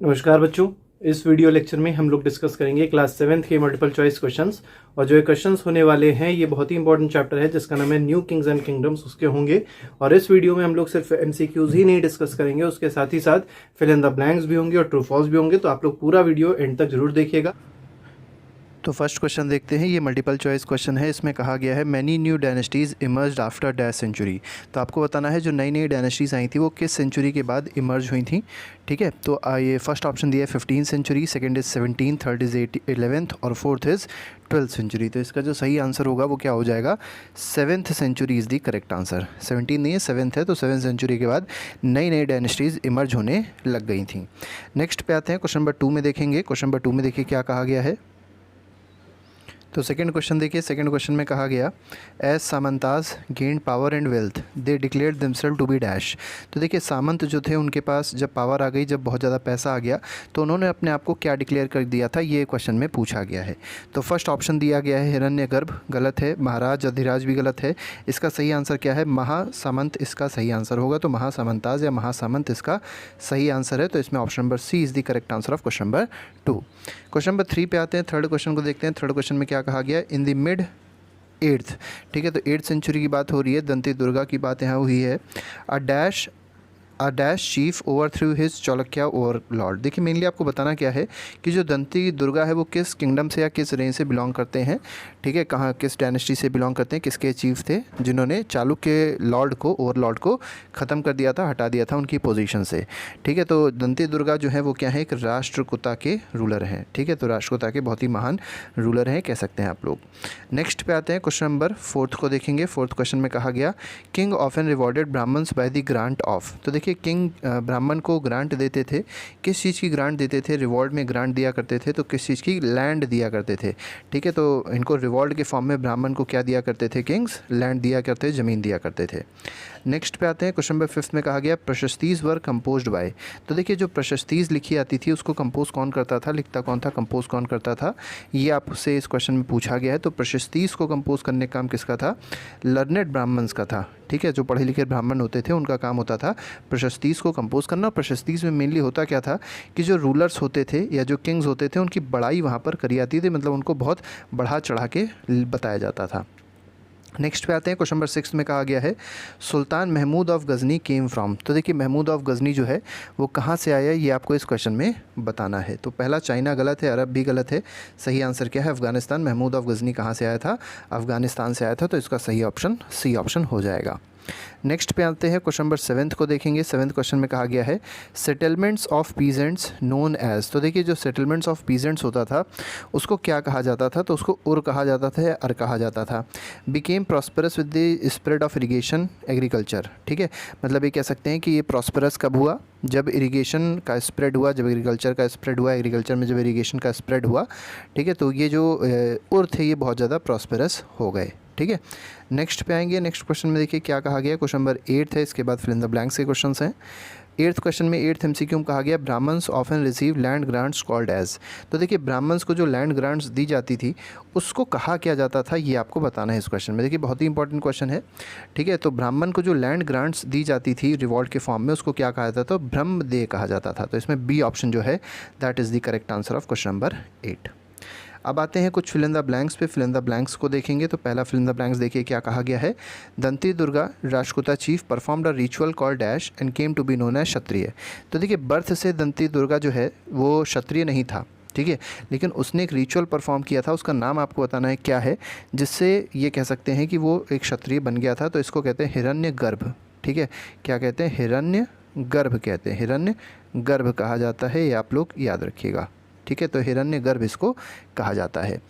नमस्कार बच्चों। इस वीडियो लेक्चर में हम लोग डिस्कस करेंगे क्लास 7th के मल्टीपल चॉइस क्वेश्चंस। और जो ये क्वेश्चंस होने वाले हैं ये बहुत ही इंपॉर्टेंट चैप्टर है जिसका नाम है न्यू किंग्स एंड किंगडम्स, उसके होंगे। और इस वीडियो में हम लोग सिर्फ एमसीक्यूज ही नहीं डिस्कस करेंगे, उसके साथ ही साथ फिल इन द ब्लैंक्स भी होंगे और ट्रू फॉल्स भी होंगे। तो आप लोग पूरा वीडियो एंड तक जरूर देखिएगा। तो फर्स्ट क्वेश्चन देखते हैं। ये मल्टीपल चॉइस क्वेश्चन है। इसमें कहा गया है many new dynasties emerge after dash century. तो आपको बताना है जो नई नई डायनेस्टीज़ आई थी वो किस सेंचुरी के बाद इमर्ज हुई थी। ठीक है, तो ये फर्स्ट ऑप्शन दिया है 15th century, second is 17, third is 11th और फोर्थ इज़ 12th सेंचुरी। तो इसका जो सही आंसर होगा वो क्या हो जाएगा? 7th century is the correct answer. 17 नहीं है, 7th है। तो 7th सेंचुरी के बाद नई नई डायनेस्टीज़ इमर्ज होने लग गई थी। नेक्स्ट पे आते हैं, क्वेश्चन नंबर 2 में देखेंगे। क्वेश्चन नंबर 2 में देखिए क्या कहा गया है। तो सेकंड क्वेश्चन देखिए। सेकंड क्वेश्चन में कहा गया as samantas gained power and wealth they declared themselves to be dash. तो देखिए सामंत जो थे उनके पास जब पावर आ गई, जब बहुत ज़्यादा पैसा आ गया, तो उन्होंने अपने आप को क्या डिक्लेयर कर दिया था, ये क्वेश्चन में पूछा गया है। तो फर्स्ट ऑप्शन दिया गया है हिरण्यगर्भ, गलत है। महाराज अधिराज भी गलत है। इसका सही आंसर क्या है? महासामंत इसका सही आंसर होगा। तो महासामंताज या महासामंत इसका सही आंसर है। तो इसमें option number C is the correct answer of question number 2। Question number 3 पे आते हैं। थर्ड क्वेश्चन को देखते हैं। थर्ड क्वेश्चन में क्या कहा गया? इन द मिड 8th, ठीक है, तो 8th सेंचुरी की बात हो रही है, दंती दुर्गा की बात यहाँ हुई है। A dash chief over through his Chalukya overlord. देखिए मेनली आपको बताना क्या है कि जो दंती दुर्गा है वो किस किंगडम से या किस रेंज से बिलोंग करते हैं। ठीक है, कहाँ किस डायनेस्टी से बिलोंग करते हैं, किसके चीफ थे जिन्होंने चालुक्य लॉर्ड को, ओवर लॉर्ड को ख़त्म कर दिया था, हटा दिया था उनकी पोजीशन से। ठीक है, तो दंती दुर्गा जो है वो क्या है? एक राष्ट्रकूटा के रूलर हैं। ठीक है, तो राष्ट्रकूटा के बहुत ही महान रूलर हैं कह सकते हैं आप लोग। नेक्स्ट पे आते हैं, क्वेश्चन नंबर 4 को देखेंगे। फोर्थ क्वेश्चन में कहा गया king often rewarded Brahmins by the grant of. तो देखिए किंग ब्राह्मण को ग्रांट देते थे। किस चीज़ की ग्रांट देते थे? रिवॉर्ड में ग्रांट दिया करते थे। तो किस चीज़ की? लैंड दिया करते थे। ठीक है, तो इनको रिवॉर्ड के फॉर्म में ब्राह्मण को क्या दिया करते थे? किंग्स लैंड दिया करते, ज़मीन दिया करते थे। नेक्स्ट पे आते हैं, क्वेश्चन नंबर 5 में कहा गया प्रशस्तीज वर कंपोज्ड बाय। तो देखिए जो प्रशस्तीज लिखी आती थी उसको कंपोज कौन करता था, लिखता कौन था, कंपोज कौन करता था, ये आपसे इस क्वेश्चन में पूछा गया है। तो प्रशस्तीज को कंपोज करने का काम किसका था? लर्नेड ब्राह्मण्स का था। ठीक है, जो पढ़े लिखे ब्राह्मण होते थे उनका काम होता था प्रशस्तीज को कंपोज करना। प्रशस्तीज में मेनली होता क्या था कि जो रूलर्स होते थे या जो किंग्स होते थे उनकी बड़ाई वहाँ पर करी जाती थी, मतलब उनको बहुत बढ़ा चढ़ा के बताया जाता था। नेक्स्ट पे आते हैं, क्वेश्चन नंबर 6 में कहा गया है Sultan Mahmud of Ghazni came from. तो देखिए महमूद ऑफ गज़नी जो है वो कहाँ से आया, ये आपको इस क्वेश्चन में बताना है। तो पहला चाइना गलत है, अरब भी गलत है। सही आंसर क्या है? अफ़गानिस्तान। महमूद ऑफ गज़नी कहाँ से आया था? अफ़गानिस्तान से आया था। तो इसका सही ऑप्शन सी ऑप्शन हो जाएगा। नेक्स्ट पे आते हैं, क्वेश्चन नंबर 7 को देखेंगे। 7th क्वेश्चन में कहा गया है settlements of peasants known as. तो देखिए जो सेटलमेंट्स ऑफ पीजेंट्स होता था उसको क्या कहा जाता था? तो उसको उर कहा जाता था या अर कहा जाता था। Became prosperous with the spread of irrigation agriculture. ठीक है, मतलब ये कह सकते हैं कि ये प्रॉस्परस कब हुआ? जब इरिगेशन का स्प्रेड हुआ, जब एग्रीकल्चर का स्प्रेड हुआ, एग्रीकल्चर में जब इरिगेशन का स्प्रेड हुआ। ठीक है, तो ये जो उर थे ये बहुत ज़्यादा प्रॉस्परस हो गए। ठीक है, नेक्स्ट पे आएंगे। नेक्स्ट क्वेश्चन में देखिए क्या कहा गया। क्वेश्चन नंबर 8 है, इसके बाद फिल इन द ब्लैंक्स के क्वेश्चंस हैं। 8th क्वेश्चन में 8th MCQ में कहा गया Brahmins often receive land grants called as. तो देखिए ब्राह्मण्स को जो लैंड ग्रांट्स दी जाती थी उसको कहा क्या जाता था, ये आपको बताना है इस क्वेश्चन में। देखिए बहुत ही इंपॉर्टेंट क्वेश्चन है। ठीक है, तो ब्राह्मण को जो लैंड ग्रांट्स दी जाती थी रिवॉर्ड के फॉर्म में उसको क्या कहा जाता था? तो ब्रह्मदेय कहा जाता था। तो इसमें बी ऑप्शन जो है that is the correct answer of question number 8। अब आते हैं कुछ फिल इन द ब्लैंक्स पे। फिल इन द ब्लैंक्स को देखेंगे तो पहला फिल इन द ब्लैंक्स देखिए क्या कहा गया है। Danti Durga Rashtrakuta chief performed a ritual call dash and came to be known as kshatriya. तो देखिए बर्थ से दंती दुर्गा जो है वो क्षत्रिय नहीं था। ठीक है, लेकिन उसने एक रिचुअल परफॉर्म किया था, उसका नाम आपको बताना है क्या है, जिससे ये कह सकते हैं कि वो एक क्षत्रिय बन गया था। तो इसको कहते हैं हिरण्यगर्भ। ठीक है, क्या कहते हैं? हिरण्यगर्भ कहते हैं, हिरण्यगर्भ कहा जाता है, ये आप लोग याद रखिएगा। ठीक है, तो हिरण्यगर्भ इसको कहा जाता है।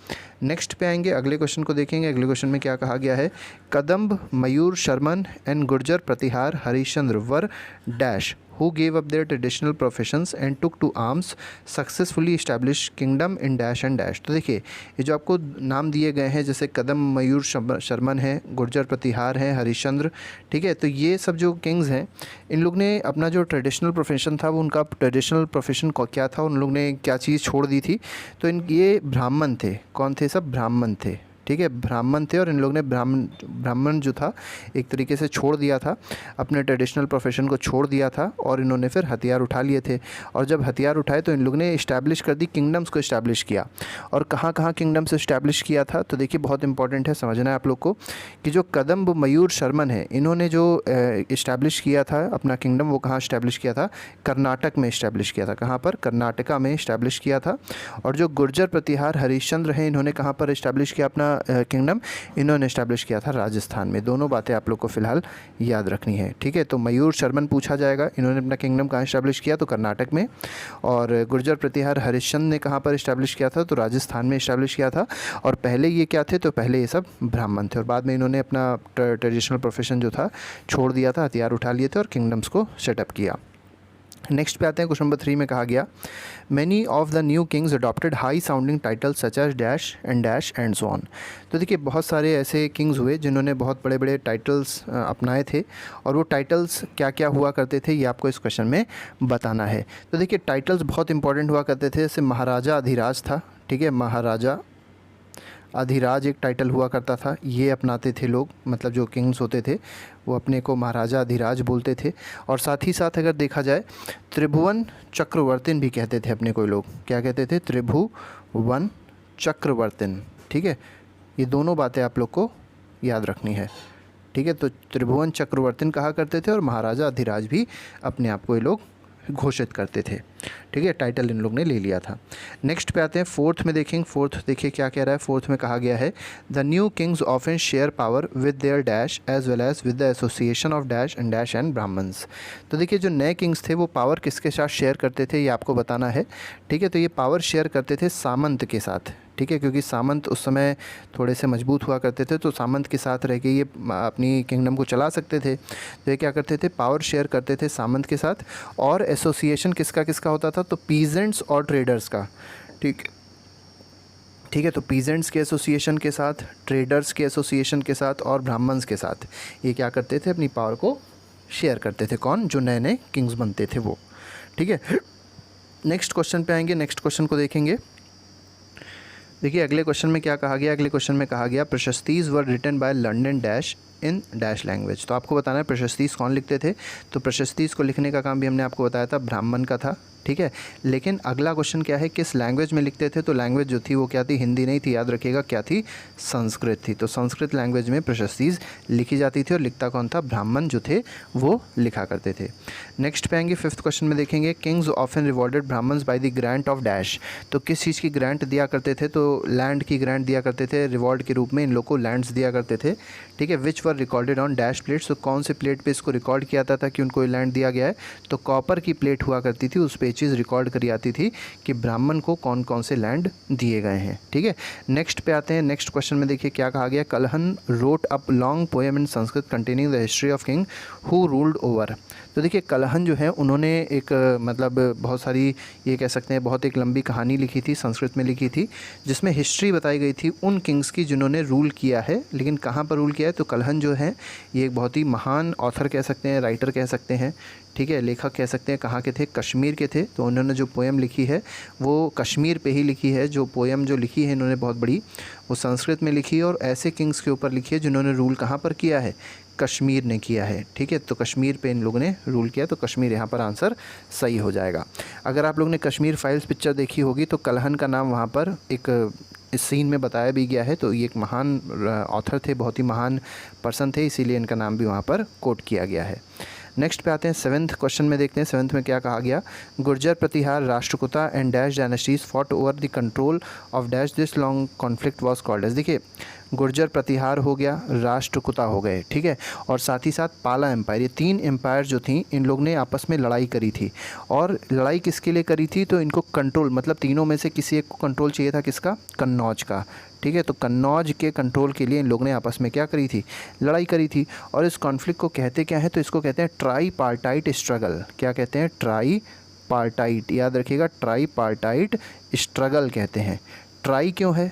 नेक्स्ट पे आएंगे, अगले क्वेश्चन को देखेंगे। अगले क्वेश्चन में क्या कहा गया है Kadamba Mayura Sharman and Gurjara Pratihara Harishchandra were dash who gave up their traditional professions and took to arms successfully established kingdom in dash and dash। तो देखिए ये जो आपको नाम दिए गए हैं जैसे कदम मयूर शर्मन है, गुर्जर प्रतिहार है, हरिश्चंद्र। ठीक है, तो ये सब जो किंग्स हैं इन लोग ने अपना जो ट्रेडिशनल प्रोफेशन था वो उनका ट्रेडिशनल प्रोफेशन क्या था, उन लोग ने क्या चीज़ छोड़ दी थी। तो ये ब्राह्मण थे। कौन थे? सब ब्राह्मण थे। ठीक है, ब्राह्मण थे और इन लोग ने ब्राह्मण जो था एक तरीके से छोड़ दिया था, अपने ट्रेडिशनल प्रोफेशन को छोड़ दिया था और इन्होंने फिर हथियार उठा लिए थे। और जब हथियार उठाए तो इन लोग ने इस्टेब्लिश कर दी, किंगडम्स को इस्टेब्लिश किया। और कहाँ कहाँ किंगडम्स इस्टेब्लिश किया था, तो देखिए बहुत इंपॉर्टेंट है, समझना है आप लोग को कि जो कदम्ब मयूर शर्मन है, इन्होंने जो इस्टेब्लिश किया था अपना किंगडम, वो कहाँ इस्टेब्लिश किया था, कर्नाटक में इस्टेब्लिश किया था। कहाँ पर, कर्नाटका में इस्टेब्लिश किया था। और जो गुर्जर प्रतिहार हरिश्चंद्र हैं, इन्होंने कहाँ पर इस्टेब्लिश किया अपना किंगडम, इन्होंने इस्टेब्लिश किया था राजस्थान में। दोनों बातें आप लोग को फिलहाल याद रखनी है, ठीक है। तो मयूर शर्मन पूछा जाएगा, इन्होंने अपना किंगडम कहाँ इस्टेब्लिश किया, तो कर्नाटक में। और गुर्जर प्रतिहार हरिश्चंद्र ने कहाँ पर इस्टेब्लिश किया था, तो राजस्थान में इस्टेब्लिश किया था। और पहले ये क्या थे, तो पहले ये सब ब्राह्मण थे और बाद में इन्होंने अपना ट्रेडिशनल प्रोफेशन जो था छोड़ दिया था, हथियार उठा लिए थे और किंगडम्स को सेटअप किया। नेक्स्ट पे आते हैं, क्वेश्चन नंबर 3 में कहा गया many of the new kings adopted high sounding title such as dash and so on. तो देखिए बहुत सारे ऐसे किंग्स हुए जिन्होंने बहुत बड़े बड़े टाइटल्स अपनाए थे और वो टाइटल्स क्या क्या हुआ करते थे ये आपको इस क्वेश्चन में बताना है। तो देखिए टाइटल्स बहुत इंपॉर्टेंट हुआ करते थे, जैसे महाराजा अधिराज था, ठीक है, महाराजा अधिराज एक टाइटल हुआ करता था, ये अपनाते थे लोग, मतलब जो किंग्स होते थे वो अपने को महाराजा अधिराज बोलते थे। और साथ ही साथ अगर देखा जाए त्रिभुवन चक्रवर्तिन भी कहते थे अपने कोई लोग, क्या कहते थे, त्रिभुवन चक्रवर्तिन, ठीक है। ये दोनों बातें आप लोग को याद रखनी है, ठीक है। तो त्रिभुवन चक्रवर्तिन कहा करते थे और महाराजा अधिराज भी अपने आप को ये लोग घोषित करते थे, ठीक है। टाइटल इन लोग ने ले लिया था। नेक्स्ट पे आते हैं, फोर्थ में देखेंगे। फोर्थ देखिए क्या कह रहा है, फोर्थ में कहा गया है the new kings often share power with their dash as well as with the association of dash and Brahmins. तो देखिए जो नए किंग्स थे वो पावर किसके साथ शेयर करते थे ये आपको बताना है, ठीक है। तो ये पावर शेयर करते थे सामंत के साथ, ठीक है, क्योंकि सामंत उस समय थोड़े से मजबूत हुआ करते थे, तो सामंत के साथ रह के ये अपनी किंगडम को चला सकते थे। तो ये क्या करते थे, पावर शेयर करते थे सामंत के साथ। और एसोसिएशन किसका किसका होता था, तो पीजेंट्स और ट्रेडर्स का, ठीक है। तो पीजेंट्स के एसोसिएशन के साथ, ट्रेडर्स के एसोसिएशन के साथ और ब्राह्मण्स के साथ ये क्या करते थे, अपनी पावर को शेयर करते थे। कौन, जो नए नए किंग्स बनते थे वो, ठीक है। नेक्स्ट क्वेश्चन पे आएंगे, नेक्स्ट क्वेश्चन को देखेंगे। देखिए अगले क्वेश्चन में क्या कहा गया, अगले क्वेश्चन में कहा गया prashastis were written by learned dash in dash language. तो आपको बताना है प्रशस्तीज कौन लिखते थे, तो प्रशस्तीज को लिखने का काम भी हमने आपको बताया था ब्राह्मण का था, ठीक है। लेकिन अगला क्वेश्चन क्या है, किस लैंग्वेज में लिखते थे, तो लैंग्वेज जो थी वो क्या थी, हिंदी नहीं थी, याद रखिएगा, क्या थी, संस्कृत थी। तो संस्कृत लैंग्वेज में प्रशस्तीज लिखी जाती थी और लिखता कौन था, ब्राह्मण जो थे वो लिखा करते थे। नेक्स्ट पे आएंगे, फिफ्थ क्वेश्चन में देखेंगे kings often rewarded Brahmins by the grant of dash. तो किस चीज़ की ग्रांट दिया करते थे, तो लैंड की ग्रांट दिया करते थे, रिवॉर्ड के रूप में इन लोग को लैंड्स दिया करते थे, ठीक है। Which were recorded on dash plates. तो कौन से प्लेट पे इसको रिकॉर्ड किया जाता था कि उनको लैंड दिया गया है, तो कॉपर की प्लेट हुआ करती थी, उस पे चीज़ रिकॉर्ड करी आती थी कि ब्राह्मण को कौन कौन से लैंड दिए गए हैं, ठीक है। नेक्स्ट पे आते हैं, नेक्स्ट क्वेश्चन में देखिए क्या कहा गया, Kalhana wrote up long poem in Sanskrit containing the history of king who ruled over. तो देखिए कलहन जो है उन्होंने एक मतलब बहुत सारी, ये कह सकते हैं बहुत एक लंबी कहानी लिखी थी, संस्कृत में लिखी थी, जिसमें हिस्ट्री बताई गई थी उन किंग्स की जिन्होंने रूल किया है। लेकिन कहाँ पर रूल किया है, तो कलहन जो है ये एक बहुत ही महान ऑथर कह सकते हैं, राइटर कह सकते हैं, ठीक है, लेखक कह सकते हैं। कहाँ के थे, कश्मीर के थे। तो उन्होंने जो पोएम लिखी है वो कश्मीर पे ही लिखी है। जो पोएम जो लिखी है इन्होंने बहुत बड़ी, वो संस्कृत में लिखी है और ऐसे किंग्स के ऊपर लिखी है जिन्होंने रूल कहाँ पर किया है, कश्मीर ने किया है, ठीक है। तो कश्मीर पे इन लोगों ने रूल किया, तो कश्मीर यहाँ पर आंसर सही हो जाएगा। अगर आप लोगों ने कश्मीर फाइल्स पिक्चर देखी होगी तो कलहन का नाम वहाँ पर एक इस सीन में बताया भी गया है। तो ये एक महान ऑथर थे, बहुत ही महान पर्सन थे, इसीलिए इनका नाम भी वहाँ पर कोट किया गया है। नेक्स्ट पे आते हैं, सेवन्थ क्वेश्चन में देखते हैं, सेवन्थ में क्या कहा गया, Gurjara Pratihara Rashtrakuta and dash dynasties fought over the control of dash this long conflict was called as. देखिए गुर्जर प्रतिहार हो गया, राष्ट्रकूता हो गए, ठीक है, और साथ ही साथ पाला एम्पायर, ये तीन एम्पायर जो थी इन लोग ने आपस में लड़ाई करी थी। और लड़ाई किसके लिए करी थी, तो इनको कंट्रोल, मतलब तीनों में से किसी एक को कंट्रोल चाहिए था, किसका, कन्नौज का, ठीक है। तो कन्नौज के कंट्रोल के लिए इन लोगों ने आपस में क्या करी थी, लड़ाई करी थी। और इस कॉन्फ्लिक्ट को कहते क्या है, तो इसको कहते हैं ट्राई पार्टाइट स्ट्रगल। क्या कहते हैं, ट्राई पार्टाइट, याद रखिएगा, ट्राई पार्टाइट स्ट्रगल कहते हैं। ट्राई क्यों है,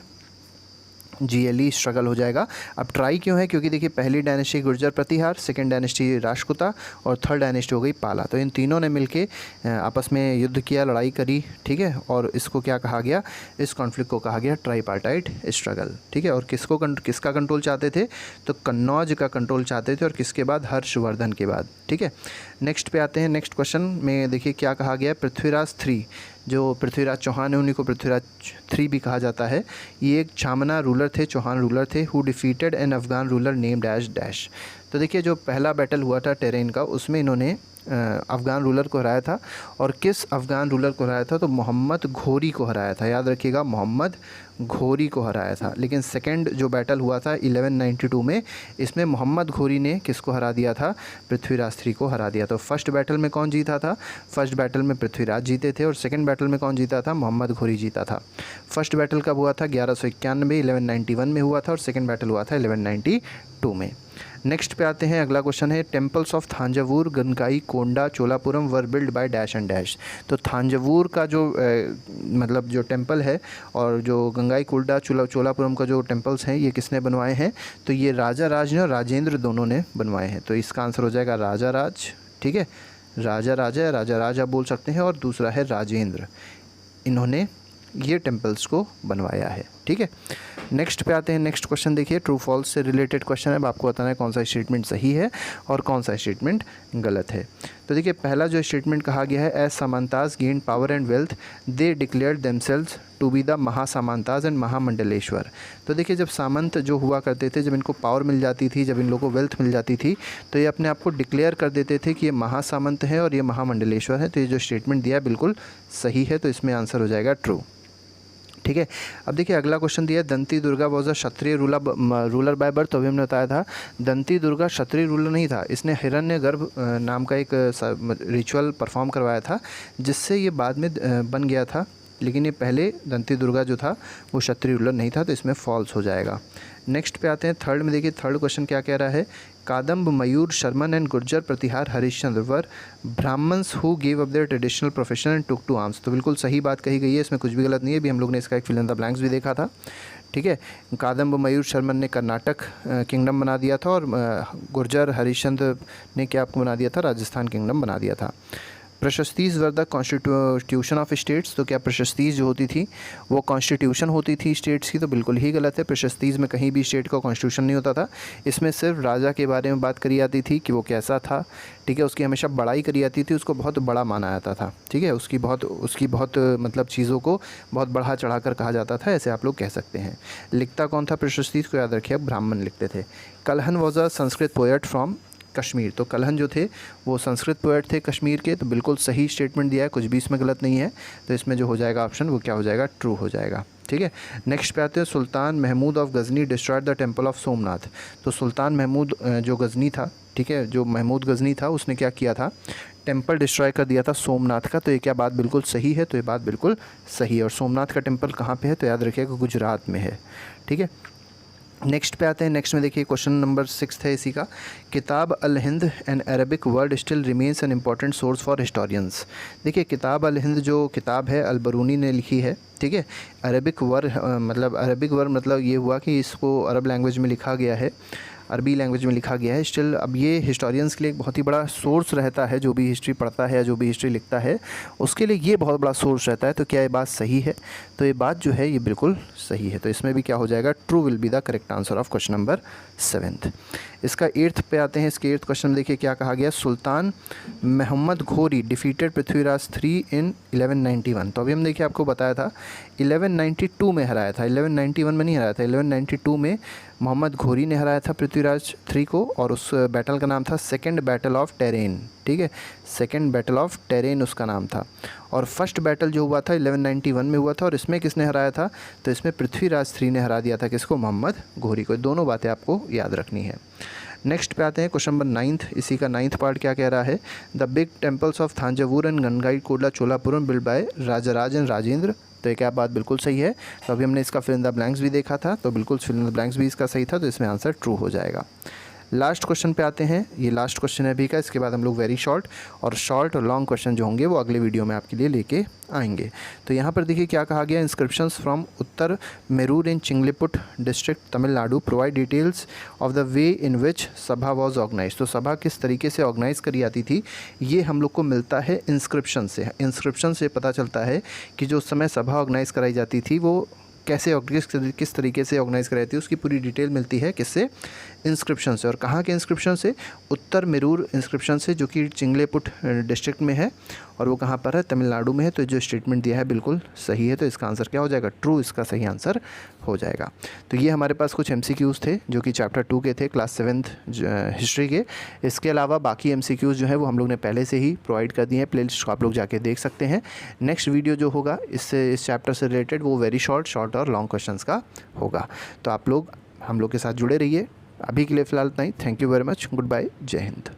GLE स्ट्रगल हो जाएगा। अब ट्राई क्यों है, क्योंकि देखिए पहली डायनेस्टी गुर्जर प्रतिहार, सेकंड डायनेस्टी राष्ट्रकूटा और थर्ड डायनेस्टी हो गई पाला। तो इन तीनों ने मिलके आपस में युद्ध किया, लड़ाई करी, ठीक है। और इसको क्या कहा गया, इस कॉन्फ्लिक्ट को कहा गया ट्राईपार्टाइट स्ट्रगल, ठीक है। और किसका कंट्रोल चाहते थे, तो कन्नौज का कंट्रोल चाहते थे, और किसके बाद, हर्षवर्धन के बाद, ठीक है। नेक्स्ट पे आते हैं। नेक्स्ट क्वेश्चन में देखिए क्या कहा गया है, पृथ्वीराज 3, जो पृथ्वीराज चौहान है उन्हीं को पृथ्वीराज 3 भी कहा जाता है। ये एक छामना रूलर थे, चौहान रूलर थे, who defeated an Afghan ruler name dash dash. तो देखिए जो पहला बैटल हुआ था टेरेन का, उसमें इन्होंने अफ़गान रूलर को हराया था। और किस अफ़गान रूलर को हराया था, तो मोहम्मद घोरी को हराया था। याद रखिएगा, मोहम्मद घोरी को हराया था। लेकिन सेकंड जो बैटल हुआ था 1192 में, इसमें मोहम्मद घोरी ने किसको हरा दिया था, पृथ्वीराज 3 को हरा दिया। तो फर्स्ट बैटल में कौन जीता था, फर्स्ट बैटल में पृथ्वीराज जीते थे, और सेकंड बैटल में कौन जीता था, मोहम्मद घोरी जीता था। फर्स्ट बैटल कब हुआ था, 1191 1191 में हुआ था, और सेकंड बैटल हुआ था 1192 में। नेक्स्ट पे आते हैं, अगला क्वेश्चन है, temples of Thanjavur, Gangaikondacholapuram were build by dash and dash. तो थांजावुर का जो मतलब जो टेम्पल है, और जो गंगाई कोंडा चोलापुरम का जो टेम्पल्स हैं, ये किसने बनवाए हैं, तो ये राजा राज ने और राजेंद्र दोनों ने बनवाए हैं। तो इसका आंसर हो जाएगा राजा राज, ठीक है। राजा राज आप बोल सकते हैं, और दूसरा है राजेंद्र, इन्होंने ये टेम्पल्स को बनवाया है, ठीक है। नेक्स्ट पे आते हैं। नेक्स्ट क्वेश्चन देखिए, ट्रू फॉल्स से रिलेटेड क्वेश्चन है। अब आपको बताना है कौन सा स्टेटमेंट सही है और कौन सा स्टेटमेंट गलत है। तो देखिए पहला जो स्टेटमेंट कहा गया है, as samantas gain power and wealth they declared themselves to be the mahasamantas and mahamandaleshwar. तो देखिए जब सामंत जो हुआ करते थे, जब इनको पावर मिल जाती थी, जब इन लोगों को वेल्थ मिल जाती थी, तो ये अपने आप को डिक्लेयर कर देते थे कि ये महासामंत है और ये महामंडलेश्वर है। तो ये जो स्टेटमेंट दिया है बिल्कुल सही है, तो इसमें आंसर हो जाएगा ट्रू, ठीक है। अब देखिए अगला क्वेश्चन दिया है, Danti Durga was a kshatriya ruler by birth. तो अभी हमने बताया था दंती दुर्गा क्षत्रिय रूलर नहीं था, इसने हिरण्यगर्भ नाम का एक रिचुअल परफॉर्म करवाया था, जिससे ये बाद में बन गया था। लेकिन ये पहले दंती दुर्गा जो था वो क्षत्रिय रूलर नहीं था, तो इसमें फॉल्स हो जाएगा। नेक्स्ट पे आते हैं थर्ड में। देखिए थर्ड क्वेश्चन क्या कह रहा है, Kadamba Mayura Sharman and Gurjara Pratihara Harishchandra were Brahmanas who give up their traditional profession and took to arms. तो बिल्कुल सही बात कही गई है, इसमें कुछ भी गलत नहीं है। अभी हम लोग ने इसका एक फिल इन द ब्लैंक्स भी देखा था, ठीक है। कादम्ब मयूर शर्मन ने कर्नाटक किंगडम बना दिया था, और गुर्जर हरिश्चंद्र ने क्या आपको बना दिया था, राजस्थान किंगडम बना दिया था। Prashastis were the constitution of states. तो क्या प्रशस्तीज जो होती थी वो कॉन्स्टिट्यूशन होती थी स्टेट्स की, तो बिल्कुल ही गलत है। प्रशस्तीज में कहीं भी स्टेट का कॉन्स्टिट्यूशन नहीं होता था, इसमें सिर्फ राजा के बारे में बात करी जाती थी कि वो कैसा था, ठीक है। उसकी हमेशा बड़ाई करी जाती थी, उसको बहुत बड़ा माना जाता था, ठीक है। उसकी बहुत मतलब चीज़ों को बहुत बढ़ा चढ़ा कर कहा जाता था, ऐसे आप लोग कह सकते हैं। लिखता कौन था प्रशस्तीज को, याद रखिए, ब्राह्मण लिखते थे। Kalhana was a Sanskrit poet from Kashmir. तो कलहन जो थे वो संस्कृत पोएट थे कश्मीर के, तो बिल्कुल सही स्टेटमेंट दिया है, कुछ भी इसमें गलत नहीं है। तो इसमें जो हो जाएगा ऑप्शन वो क्या हो जाएगा, ट्रू हो जाएगा, ठीक है। नेक्स्ट पे आते हैं, Sultan Mahmud of Ghazni destroyed the temple of Somnath. तो सुल्तान महमूद जो गजनी था, ठीक है, जो महमूद गजनी था, उसने क्या किया था, टेम्पल डिस्ट्रॉय कर दिया था सोमनाथ का। तो ये क्या बात बिल्कुल सही है, तो ये बात बिल्कुल सही है। और सोमनाथ का टेम्पल कहाँ पे है, तो याद रखिएगा गुजरात में है, ठीक है। नेक्स्ट पे आते हैं। नेक्स्ट में देखिए क्वेश्चन नंबर 6 है इसी का, Kitab al Hind an Arabic word still remains an important source for historians. देखिए किताब अल हिंद जो किताब है अल-बरूनी ने लिखी है, ठीक है। अरबिक वर्ड मतलब ये हुआ कि इसको अरब लैंग्वेज में लिखा गया है, अरबी लैंग्वेज में लिखा गया है। स्टिल अब ये हिस्टोरियंस के लिए एक बहुत ही बड़ा सोर्स रहता है, जो भी हिस्ट्री पढ़ता है या जो भी हिस्ट्री लिखता है उसके लिए ये बहुत बड़ा सोर्स रहता है। तो क्या ये बात सही है, तो ये बात जो है ये बिल्कुल सही है। तो इसमें भी क्या हो जाएगा, true will be the correct answer of question number 7। इसका 8th पे आते हैं। इसके 8th क्वेश्चन में देखिए क्या कहा गया, सुल्तान मोहम्मद घोरी डिफीटेड पृथ्वीराज 3 इन 1191। तो अभी हम देखिए आपको बताया था 1192 में हराया था, 1191 में नहीं हराया था, 1192 में मोहम्मद घोरी ने हराया था पृथ्वीराज 3 को, और उस बैटल का नाम था सेकंड बैटल ऑफ टेरेन, ठीक है। सेकंड बैटल ऑफ टेरेन उसका नाम था। और फर्स्ट बैटल जो हुआ था 1191 में हुआ था, और इसमें किसने हराया था, तो इसमें पृथ्वीराज 3 ने हरा दिया था किसको, मोहम्मद घोरी को। दोनों बातें आपको याद रखनी है। नेक्स्ट पे आते हैं क्वेश्चन नंबर 9। इसी का 9th पार्ट क्या कह रहा है, the big temples of Thanjavur and Gangaikondacholapuram build by Rajaraja and Rajendra. तो ये क्या बात बिल्कुल सही है। तो अभी हमने इसका फिल इन द ब्लैंक्स भी देखा था, तो बिल्कुल फिल इन द ब्लैंक्स भी इसका सही था, तो इसमें आंसर ट्रू हो जाएगा। लास्ट क्वेश्चन पे आते हैं। ये लास्ट क्वेश्चन है अभी का, इसके बाद हम लोग वेरी शॉर्ट और लॉन्ग क्वेश्चन जो होंगे वो अगले वीडियो में आपके लिए लेके आएंगे। तो यहाँ पर देखिए क्या कहा गया, inscriptions from Uttaramerur in Chingleput district Tamil Nadu provide details of the way in which sabha was organise. तो सभा किस तरीके से ऑर्गेनाइज करी जाती थी ये हम लोग को मिलता है इंस्क्रिप्शन से। इंस्क्रिप्शन से पता चलता है कि जो उस समय सभा ऑर्गेनाइज कराई जाती थी वो कैसे किस तरीके से ऑर्गेनाइज कराई जाती है, उसकी पूरी डिटेल मिलती है किससे, इंस्क्रिप्शन से। और कहाँ के इंस्क्रिप्शन से, उत्तर मेरूर इंस्क्रिप्शन से, जो कि चिंगलेपुट डिस्ट्रिक्ट में है और वो कहाँ पर है, तमिलनाडु में है। तो जो स्टेटमेंट दिया है बिल्कुल सही है, तो इसका आंसर क्या हो जाएगा, ट्रू इसका सही आंसर हो जाएगा। तो ये हमारे पास कुछ MCQs थे जो कि चैप्टर 2 के थे, क्लास 7th हिस्ट्री के। इसके अलावा बाकी MCQs जो है वो हम लोग ने पहले से ही प्रोवाइड कर दिए हैं, प्लेलिस्ट को आप लोग जाके देख सकते हैं। नेक्स्ट वीडियो जो होगा इस चैप्टर से रिलेटेड वो वेरी शॉर्ट और लॉन्ग क्वेश्चंस का होगा। तो आप लोग हम लोग के साथ जुड़े रहिए। अभी के लिए फ़िलहाल इतना ही। Thank you very much, good bye, जय हिंद।